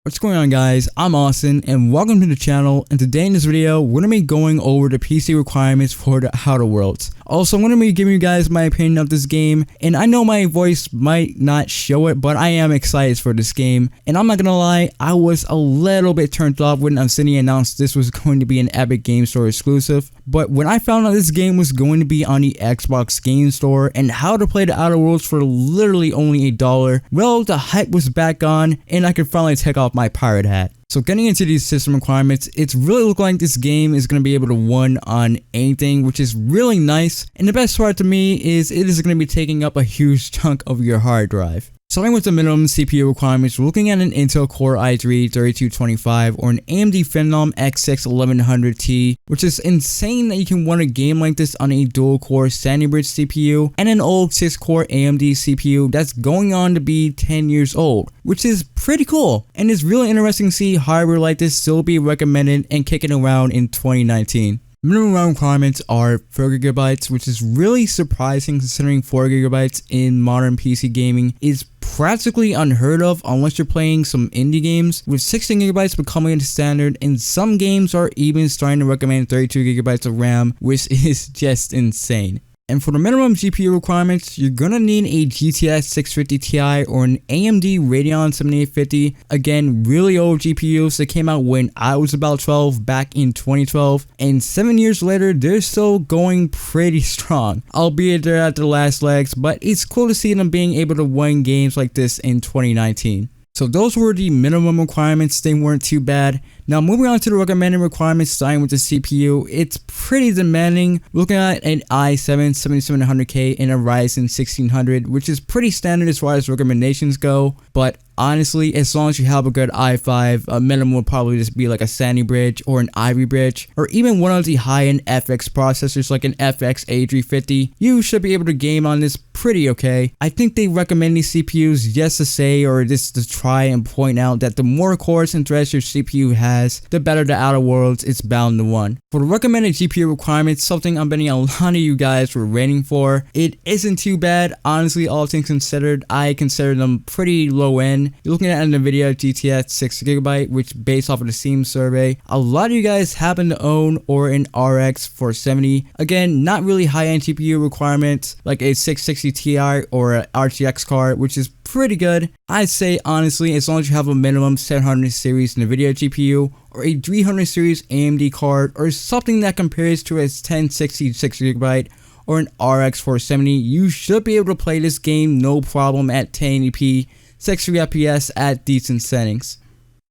What's going on, guys? I'm Austin and welcome to the channel, and today in this video we're going to be going over the PC requirements for the Outer Worlds. Also, I'm going to be giving you guys my opinion of this game, and I know my voice might not show it, but I am excited for this game. And I'm not going to lie, I was a little bit turned off when Obsidian announced this was going to be an Epic Game Store exclusive, but when I found out this game was going to be on the Xbox Game Store and how to play the Outer Worlds for literally only $1, well, the hype was back on and I could finally take off my pirate hat. So getting into these system requirements, it's really looking like this game is going to be able to run on anything, which is really nice. And the best part to me is it is going to be taking up a huge chunk of your hard drive. Starting with the minimum CPU requirements, we're looking at an Intel Core i3-3225 or an AMD Phenom X6 1100T, which is insane that you can run a game like this on a dual-core Sandy Bridge CPU and an old 6-core AMD CPU that's going on to be 10 years old, which is pretty cool. And it's really interesting to see hardware like this still be recommended and kicking around in 2019. Minimum RAM requirements are 4GB, which is really surprising considering 4GB in modern PC gaming is practically unheard of unless you're playing some indie games, with 16GB becoming the standard, and some games are even starting to recommend 32GB of RAM, which is just insane. And for the minimum GPU requirements, you're gonna need a GTX 650 Ti or an AMD Radeon 7850. Again, really old GPUs that came out when I was about 12 back in 2012, and 7 years later, they're still going pretty strong. Albeit they're at the last legs, but it's cool to see them being able to win games like this in 2019. So those were the minimum requirements. They weren't too bad. Now moving on to the recommended requirements, starting with the CPU, it's pretty demanding. Looking at an i7-7700K and a Ryzen 1600, which is pretty standard as far as recommendations go. But honestly, as long as you have a good i5, a minimum would probably just be like a Sandy Bridge or an Ivy Bridge, or even one of the high-end FX processors like an FX A350. You should be able to game on this pretty okay. I think they recommend these CPUs just to say, or just to try and point out that the more cores and threads your CPU has, the better the Outer Worlds it's bound to run. For the recommended GPU requirements, something I'm betting a lot of you guys were waiting for, it isn't too bad. Honestly, all things considered, I consider them pretty low end. You're looking at an NVIDIA GTX 6GB, which based off of the Steam survey, a lot of you guys happen to own, or an RX 470. Again, not really high-end GPU requirements like a 660 Ti or an RTX card, which is pretty good. I'd say honestly, as long as you have a minimum 700 series NVIDIA GPU or a 300 series AMD card or something that compares to a 1060 6GB or an RX 470, you should be able to play this game no problem at 1080p, 60 FPS at decent settings.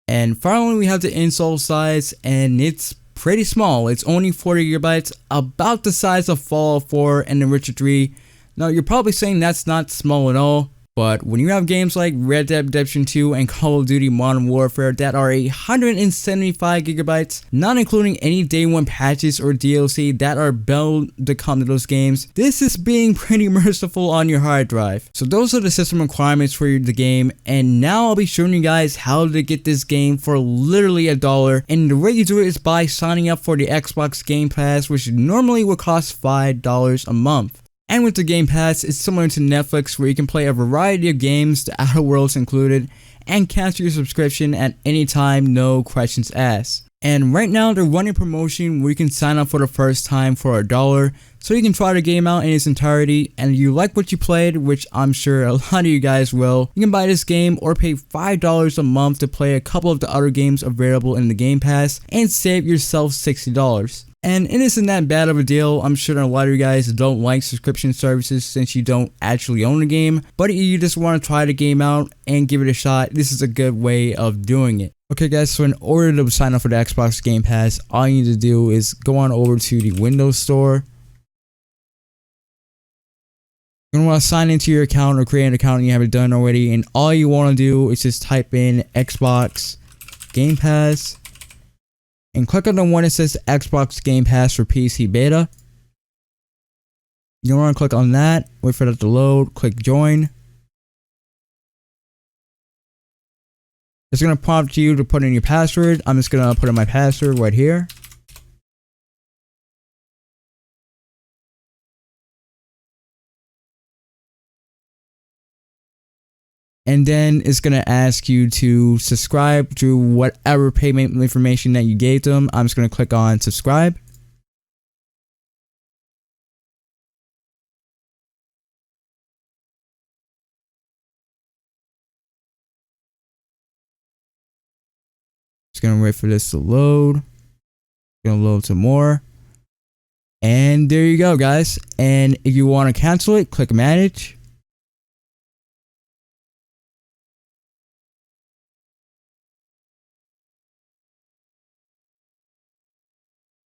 And finally, we have the install size, and it's pretty small. It's only 40GB, about the size of Fallout 4 and The Witcher 3. Now you're probably saying that's not small at all, but when you have games like Red Dead Redemption 2 and Call of Duty Modern Warfare that are 175GB, not including any day one patches or DLC that are bound to come to those games, this is being pretty merciful on your hard drive. So those are the system requirements for the game, and now I'll be showing you guys how to get this game for literally $1, and the way you do it is by signing up for the Xbox Game Pass, which normally would cost $5 a month. And with the Game Pass, it's similar to Netflix, where you can play a variety of games, the Outer Worlds included, and cancel your subscription at any time, no questions asked. And right now they're running a promotion where you can sign up for the first time for $1, so you can try the game out in its entirety, and if you like what you played, which I'm sure a lot of you guys will, you can buy this game or pay $5 a month to play a couple of the other games available in the Game Pass and save yourself $60. And it isn't that bad of a deal. I'm sure that a lot of you guys don't like subscription services since you don't actually own the game, but you just want to try the game out and give it a shot. This is a good way of doing it. Okay guys, so in order to sign up for the Xbox Game Pass, all you need to do is go on over to the Windows Store. You're going to want to sign into your account or create an account if you haven't done already, and all you want to do is just type in Xbox Game Pass and click on the one that says Xbox Game Pass for PC Beta. You want to click on that, wait for that to load, click join. It's going to prompt you to put in your password. I'm just going to put in my password right here. And then it's going to ask you to subscribe to whatever payment information that you gave them. I'm just going to click on subscribe. Just going to wait for this to load. Going to load some more. And there you go, guys. And if you want to cancel it, click manage.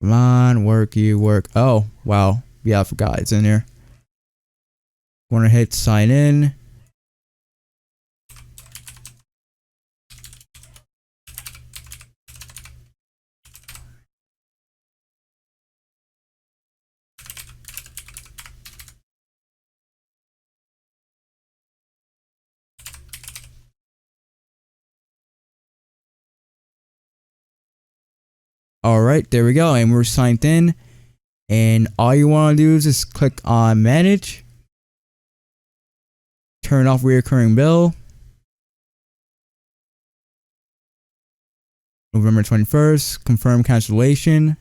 Come on, work, you work. Oh, wow. Yeah, I forgot it's in here. Want to hit sign in. Alright, there we go. And we're signed in. And all you want to do is just click on manage. Turn off recurring bill. November 21st. Confirm cancellation.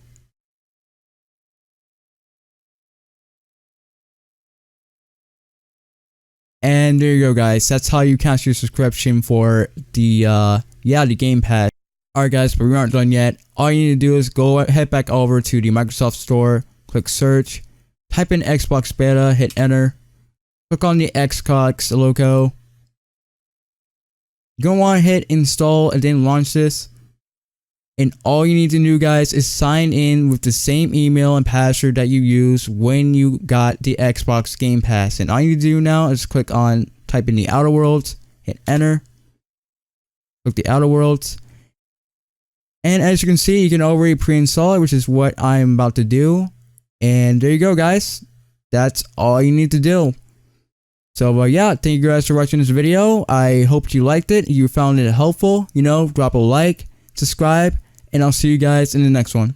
And there you go, guys. That's how you cancel your subscription for the the Game Pass. Alright, guys, but we aren't done yet. All you need to do is head back over to the Microsoft Store, click search, type in Xbox Beta, hit enter, click on the Xbox logo. You're gonna want to hit install and then launch this. And all you need to do, guys, is sign in with the same email and password that you used when you got the Xbox Game Pass. And all you need to do now is type in the Outer Worlds, hit enter, click the Outer Worlds. And as you can see, you can already pre-install it, which is what I'm about to do. And there you go, guys. That's all you need to do. So, yeah, thank you guys for watching this video. I hope you liked it. You found it helpful. Drop a like, subscribe, and I'll see you guys in the next one.